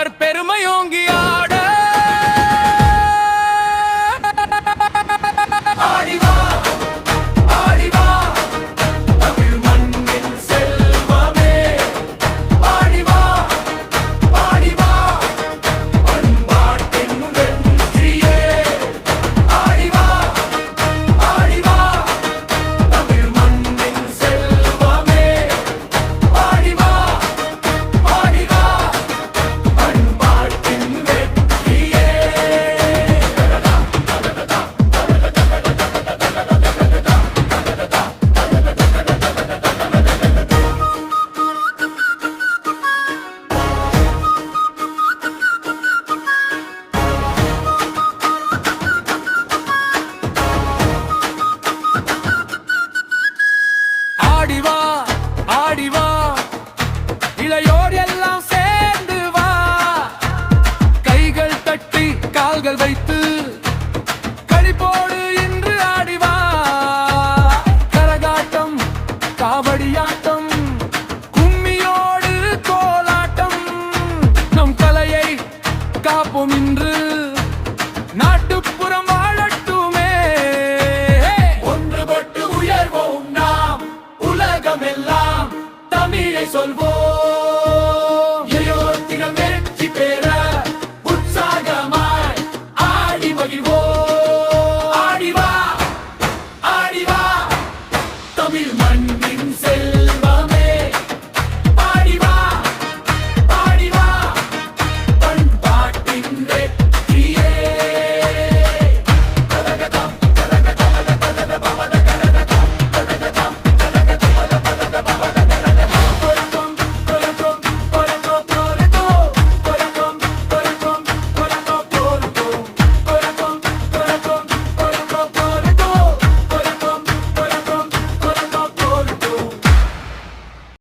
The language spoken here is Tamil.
தமிழர் பெருமையோங்கி ஆட ஆடிவா ஆடிவா தமிழ் மண்ணின் செல்வமே ஆடிவா ஆடிவா பண்பாட்டின் வெற்றியே ஆடிவா ஆடிவா தமிழ் மண்ணின் செல்வமே ஆடிவா ஆடிவா பண்பாட்டின் வெற்றியே ஆடிவா ஆடிவா இளையோர் எல்லாம் சேர்ந்து வா கைகள் தட்டி கால்கள் வைத்து களிப்போடு இன்று ஆடிவா கரகாட்டம் காவடியாட்டம் கும்மியோடு கோலாட்டம் நம் கலையை காப்போம் இன்று நாட்டுப்புறம் வாழட்டுமே ஒன்றுபட்டு உயர்வோம் நாம் உலகமெல்லாம் தமிழை சொல்வோம் இளையோர் தினம் வெற்றி பெற உற்சாகமாய் ஆடி மகிழ்வோம் ஆடிவா ஆடிவா தமிழ்